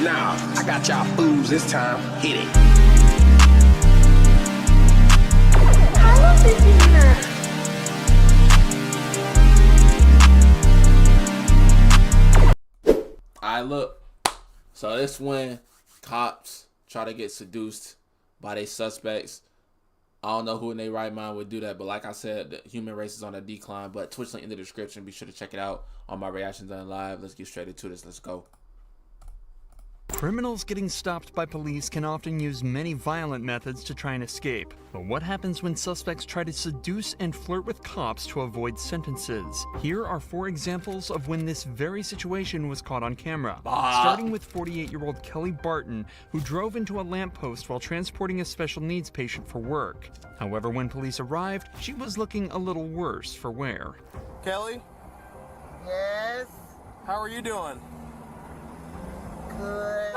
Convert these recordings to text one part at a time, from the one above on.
Now, I got y'all fools this time. Hit it. How long is dinner? I look. So this when cops try to get seduced by their suspects. I don't know who in their right mind would do that, but like I said, the human race is on a decline. But Twitch link in the description. Be sure to check it out on my reactions on live. Let's get straight into this. Let's go. Criminals getting stopped by police can often use many violent methods to try and escape. But what happens when suspects try to seduce and flirt with cops to avoid sentences? Here are 4 examples of when this very situation was caught on camera. Starting with 48-year-old Kelly Barton, who drove into a lamppost while transporting a special needs patient for work. However, when police arrived, she was looking a little worse for wear. Kelly? Yes, How are you doing? good.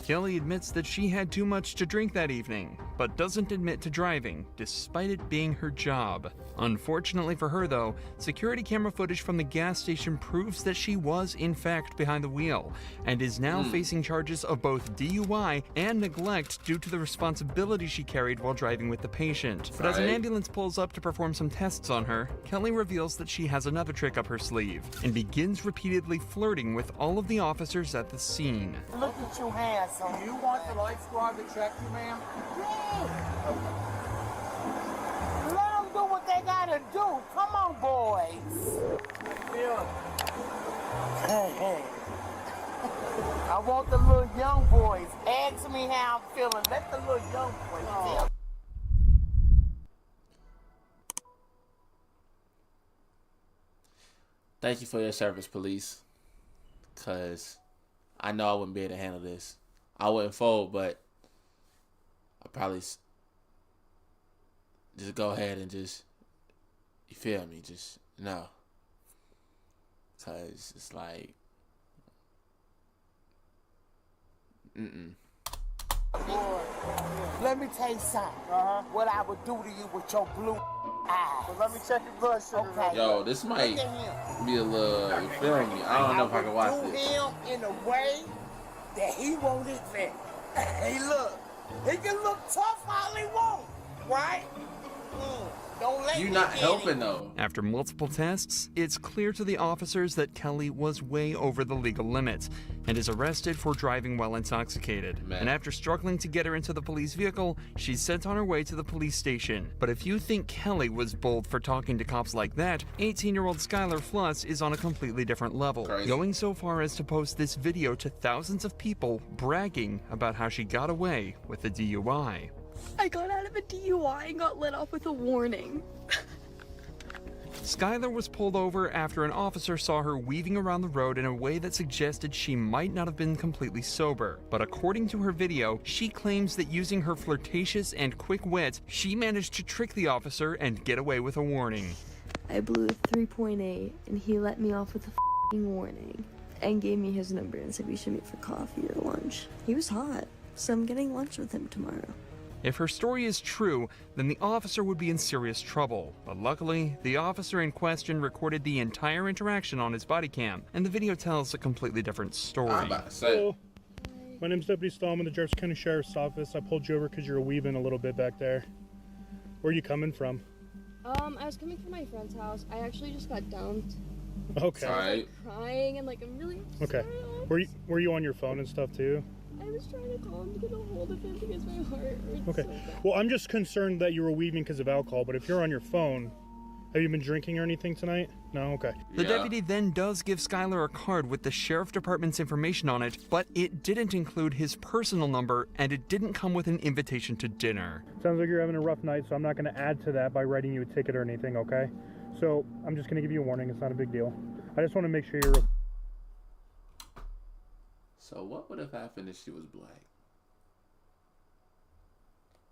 Kelly admits that she had too much to drink that evening, but doesn't admit to driving, despite it being her job. Unfortunately for her, though, security camera footage from the gas station proves that she was, in fact, behind the wheel, and is now facing charges of both DUI and neglect due to the responsibility she carried while driving with the patient. But as an ambulance pulls up to perform some tests on her, Kelly reveals that she has another trick up her sleeve, and begins repeatedly flirting with all of the officers at the scene. Look at you, handsome. You want the light squad to check you, ma'am? Let them do what they gotta do. Come on, boys. Yeah. Hey. I want the little young boys. Ask me how I'm feeling. Let the little young boys tell. Thank you for your service, police. Because I know I wouldn't be able to handle this. I wouldn't fold, but I probably just go ahead and just, you feel me? Just, no. Because it's like, Let me tell you something. What I would do to you with your blue eyes. Let me check your blood sugar. Okay. yo, this might Look at him. be a little, you feel me? I don't know if I can watch do this. him in a way that he won't admit. Hey, look. He can look tough all he wants, right? Don't let You me not get helping him. though. After multiple tests, it's clear to the officers that Kelly was way over the legal limits and is arrested for driving while intoxicated. Man. And after struggling to get her into the police vehicle, she's sent on her way to the police station. But if you think Kelly was bold for talking to cops like that, 18-year-old Skyler Fluss is on a completely different level, Crazy. going so far as to post this video to thousands of people bragging about how she got away with the DUI. I got out of a DUI and got let off with a warning. Skyler was pulled over after an officer saw her weaving around the road in a way that suggested she might not have been completely sober. But according to her video, she claims that using her flirtatious and quick wit, she managed to trick the officer and get away with a warning. I blew a 3.8 and he let me off with a f***ing warning and gave me his number and said we should meet for coffee or lunch. He was hot, so I'm getting lunch with him tomorrow. If her story is true, then the officer would be in serious trouble. But luckily, the officer in question recorded the entire interaction on his body cam, and the video tells a completely different story. I'm about to say. Hello. My name's Deputy Stallman, the Jefferson County Sheriff's Office. I pulled you over because you were weaving a little bit back there. Where are you coming from? I was coming from my friend's house. I actually just got dumped. Okay. Alright. Crying and I'm really upset. Okay. Were you on your phone and stuff too? I was trying to call him to get a hold of him because my heart hurts Okay. so bad. Well, I'm just concerned that you were weaving because of alcohol, but if you're on your phone, have you been drinking or anything tonight? No? Okay. The Yeah. deputy then does give Skyler a card with the sheriff department's information on it, but it didn't include his personal number, and it didn't come with an invitation to dinner. Sounds like you're having a rough night, so I'm not going to add to that by writing you a ticket or anything, okay? So I'm just going to give you a warning. It's not a big deal. I just want to make sure you're... So what would have happened if she was black?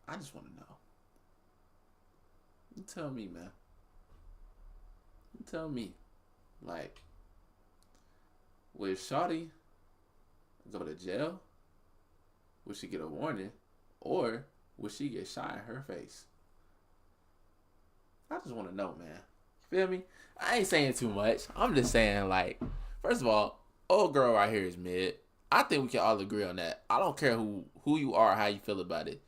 I just want to know. You tell me, man. You tell me. Like, would Shawty go to jail? Would she get a warning? Or would she get shot in her face? I just want to know, man. Feel me? I ain't saying too much. I'm just saying, like, first of all, old girl right here is mid. I think we can all agree on that. I don't care who you are or how you feel about it.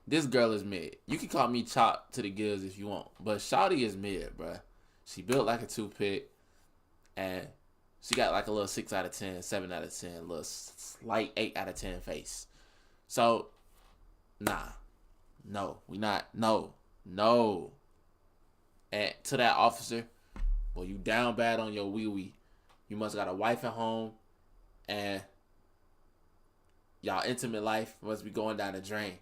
This girl is mid. You can call me Chop to the gills if you want, but Shawty is mid, bruh. She built like a toothpick, and she got like a little 6 out of 10, 7 out of 10, little slight 8 out of 10 face. So, nah. No, we not. No. And to that officer, well, you down bad on your wee-wee. You must got a wife at home, and y'all intimate life must be going down the drain.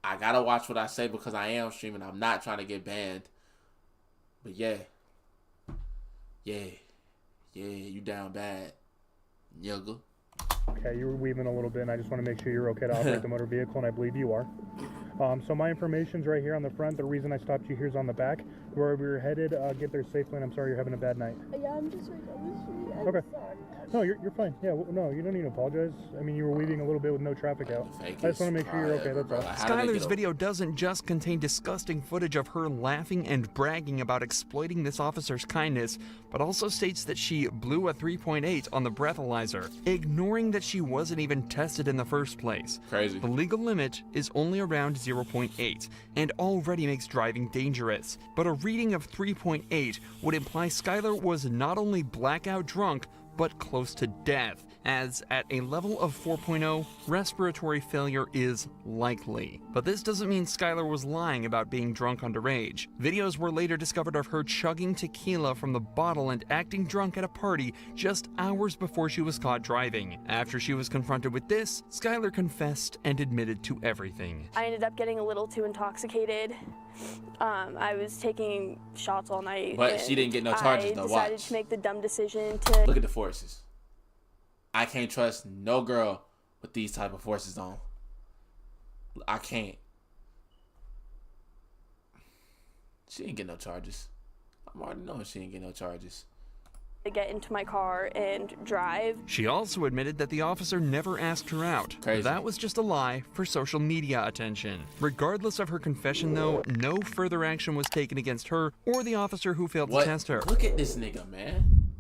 I gotta watch what I say because I am streaming. I'm not trying to get banned. But yeah, you down bad, nigga. Okay, you were weaving a little bit, and I just want to make sure you're okay to operate the motor vehicle, and I believe you are. So my information's right here on the front. The reason I stopped you here is on the back. Wherever you're headed, get there safely, and I'm sorry you're having a bad night. Yeah, I'm just right down the street. I'm Okay. sorry. No, you're fine. Yeah, no, you don't need to apologize. I mean, you were weaving a little bit with no traffic out. I just want to make sure you're okay, that's all. Skyler's video doesn't just contain disgusting footage of her laughing and bragging about exploiting this officer's kindness, but also states that she blew a 3.8 on the breathalyzer, ignoring that she wasn't even tested in the first place. Crazy. The legal limit is only around 0.8 and already makes driving dangerous, but a reading of 3.8 would imply Skyler was not only blackout drunk, but close to death, as at a level of 4.0, respiratory failure is likely. But this doesn't mean Skyler was lying about being drunk underage. Videos were later discovered of her chugging tequila from the bottle and acting drunk at a party just hours before she was caught driving. After she was confronted with this, Skyler confessed and admitted to everything. I ended up getting a little too intoxicated. I was taking shots all night. But she didn't get no charges though. I decided Watch. to make the dumb decision to Look at the forces. I can't trust no girl with these type of forces on. I can't. She didn't get no charges. I'm already knowing she didn't get no charges. get into my car and drive. She also admitted that the officer never asked her out. Crazy. That was just a lie for social media attention. Regardless of her confession, though, no further action was taken against her or the officer who failed to test her. Look at this nigga, man.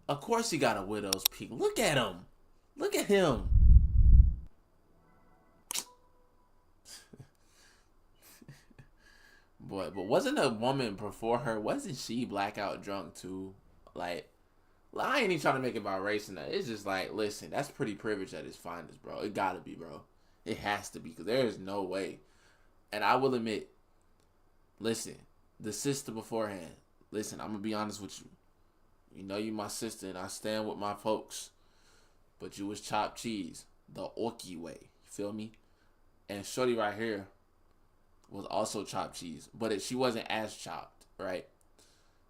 Of course he got a widow's peak. Look at him. Look at him. Boy, but wasn't a woman before her, wasn't she blackout drunk too? Like, I ain't even trying to make it about race and that. It's just like, listen, that's pretty privilege at its finest, bro. It gotta be, bro. It has to be, because there is no way. And I will admit, listen, the sister beforehand, listen, I'm gonna be honest with you. You know you my sister and I stand with my folks. But you was chopped cheese the Orky way. You feel me? And shorty right here was also chopped cheese. But she wasn't as chopped, right?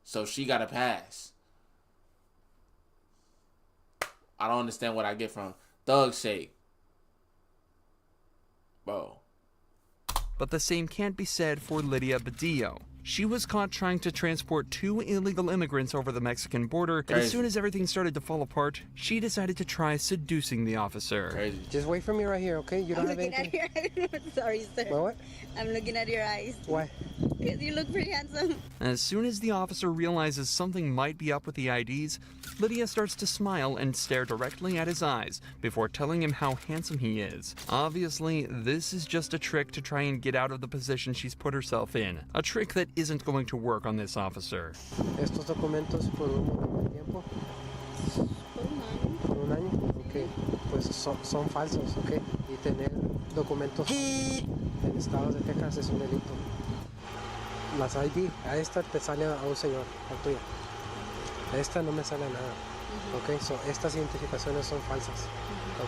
So she got a pass. I don't understand what I get from Thug Shake. Bro. But the same can't be said for Lydia Badillo. She was caught trying to transport 2 illegal immigrants over the Mexican border, and as soon as everything started to fall apart, she decided to try seducing the officer. Crazy. Just wait for me right here, okay? You don't have anything? I'm looking at your eyes. Sorry, sir. What? I'm looking at your eyes. Why? Because you look pretty handsome. As soon as the officer realizes something might be up with the IDs, Lydia starts to smile and stare directly at his eyes before telling him how handsome he is. Obviously, this is just a trick to try and get out of the position she's put herself in. A trick that isn't going to work on this officer. Estos documentos por un tiempo. Por un año. Ok. Pues son falsos, ok. Y tener documentos en estados de Texas es un delito. Las ID, a esta te sale a un señor, a tuya. A esta no me sale nada. Ok, so estas identificaciones son falsas.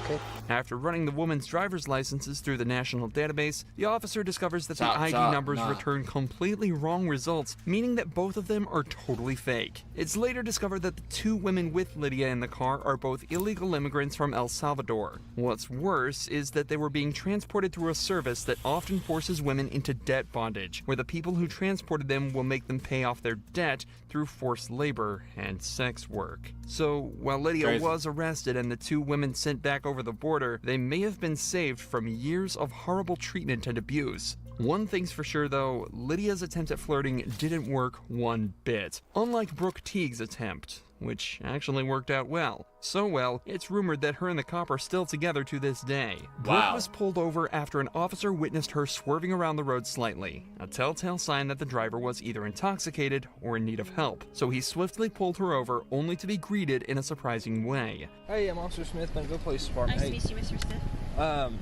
Okay. After running the woman's driver's licenses through the national database, the officer discovers that the ID numbers return completely wrong results, meaning that both of them are totally fake. It's later discovered that the 2 women with Lydia in the car are both illegal immigrants from El Salvador. What's worse is that they were being transported through a service that often forces women into debt bondage, where the people who transported them will make them pay off their debt through forced labor and sex work. So, while Lydia was arrested and the 2 women sent back over the border, they may have been saved from years of horrible treatment and abuse. One thing's for sure though, Lydia's attempt at flirting didn't work one bit. Unlike Brooke Teague's attempt, which actually worked out well. So well, it's rumored that her and the cop are still together to this day. Brooke was pulled over after an officer witnessed her swerving around the road slightly, a telltale sign that the driver was either intoxicated or in need of help. So he swiftly pulled her over, only to be greeted in a surprising way. Hey, I'm Officer Smith, Bentonville Police Department. Nice to meet you, Mr. Smith.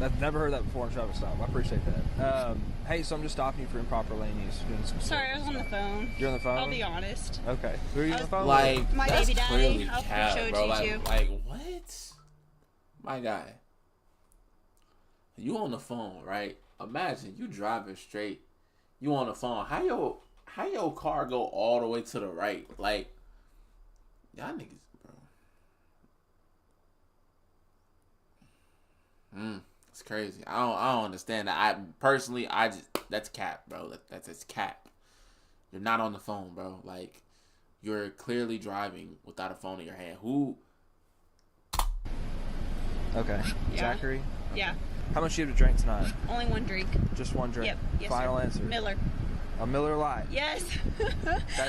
I've never heard that before in a traffic stop. I appreciate that. Hey, so I'm just stopping you for improper lane use. Sorry, I was on the phone. You're on the phone? I'll be honest. Okay. Who are you on the phone Like, with? My that's baby daddy. clearly I'll cap, show it bro. to you. Like, what? My guy. You on the phone, right? Imagine you driving straight. You on the phone. How your car go all the way to the right? Like, y'all niggas, bro. It's crazy. I don't understand that. That's cap, bro. That's cap. You're not on the phone, bro. Like, you're clearly driving without a phone in your hand. Who? Okay. Yeah. Zachary? Yeah. How much do you have to drink tonight? Only one drink. Just one drink? Yep. Yes, Final sir. answer. Miller. A Miller Lite? Yes.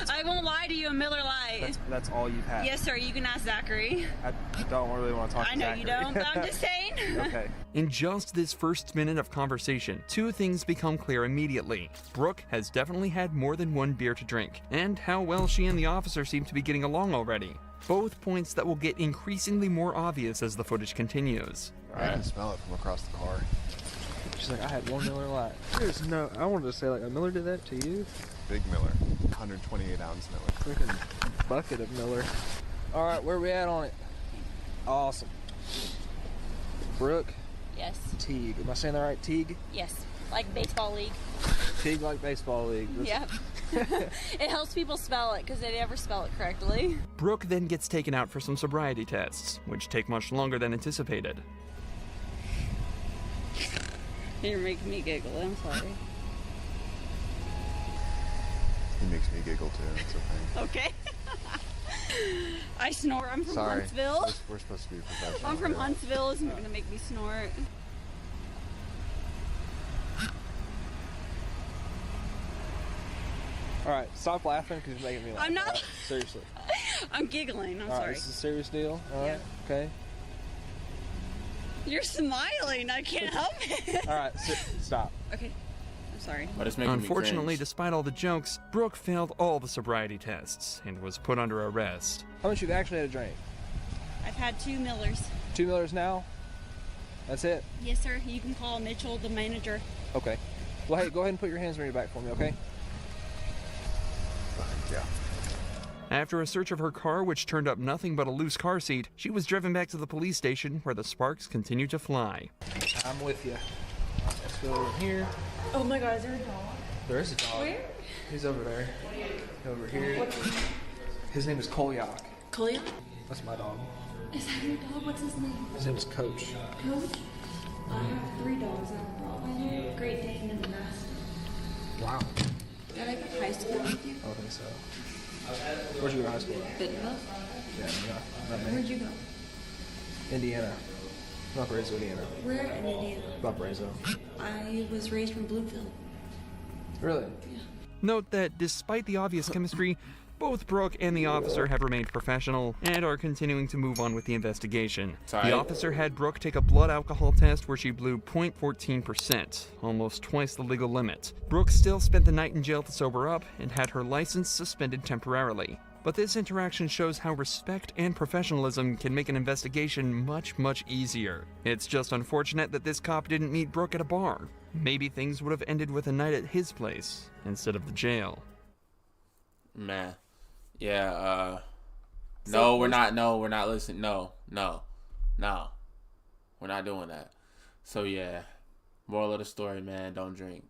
I won't lie to you, a Miller Lite. That's all you've had? Yes, sir. You can ask Zachary. I don't really want to talk to I know Zachary. you don't, but I'm just saying. Okay. In just this first minute of conversation, two things become clear immediately. Brooke has definitely had more than one beer to drink, and how well she and the officer seem to be getting along already. Both points that will get increasingly more obvious as the footage continues. I can smell it from across the car. She's like, I had one Miller Lite. There's no, I wanted to say, like, a Miller did that to you? Big Miller, 128 ounce Miller. Freaking bucket of Miller. All right, where are we at on it? Awesome. Brooke? Yes. Teague. Am I saying that right? Teague? Yes. Like baseball league. Teague like baseball league. Yep. It helps people spell it because they never spell it correctly. Brooke then gets taken out for some sobriety tests, which take much longer than anticipated. You're making me giggle. I'm sorry. He makes me giggle too. It's okay. Okay. I snort. I'm from Sorry. Huntsville. We're supposed to be professional. I'm from Huntsville. It's not gonna make me snort. All right, stop laughing because you're making me laugh. I'm not. Right? Seriously. I'm giggling. I'm All right, sorry. this is a serious deal. All right. Okay. You're smiling. I can't help it. All right. Stop. Okay. I'm sorry. But it's making Unfortunately, me cringe. despite all the jokes, Brooke failed all the sobriety tests and was put under arrest. How much you've actually had a drink? I've had 2 Millers. 2 Millers now? That's it? Yes, sir. You can call Mitchell, the manager. Okay. Well, hey, go ahead and put your hands on your back for me, okay? Yeah. After a search of her car, which turned up nothing but a loose car seat, she was driven back to the police station where the sparks continued to fly. I'm with you. Let's go over here. Oh my God, is there a dog? There is a dog. Where? He's over there. Over here. His name is Kolyak. Kolyak? That's my dog. Is that your dog? What's his name? His name is Coach. Coach? I have 3 dogs. I have a Rottweiler, Great Dane, and a Mastiff. Wow. Did I go to high school with you? I don't think so. Where'd you go to high school at? Bentonville? Yeah, not me. Where'd you go? Indiana. Valparaiso, Indiana. Where in Indiana? Valparaiso. I was raised from Bloomfield. Really? Note that despite the obvious chemistry, both Brooke and the officer have remained professional and are continuing to move on with the investigation. Sorry. The officer had Brooke take a blood alcohol test where she blew 0.14%, almost twice the legal limit. Brooke still spent the night in jail to sober up and had her license suspended temporarily. But this interaction shows how respect and professionalism can make an investigation much, much easier. It's just unfortunate that this cop didn't meet Brooke at a bar. Maybe things would have ended with a night at his place instead of the jail. Man. Yeah, no, we're not listening. No. We're not doing that. So yeah, moral of the story, man, don't drink.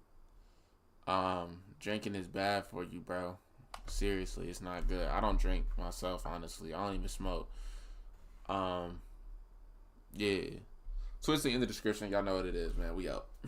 Drinking is bad for you, bro. Seriously, it's not good. I don't drink myself, honestly. I don't even smoke. Yeah. Twist in the description. Y'all know what it is, man. We out.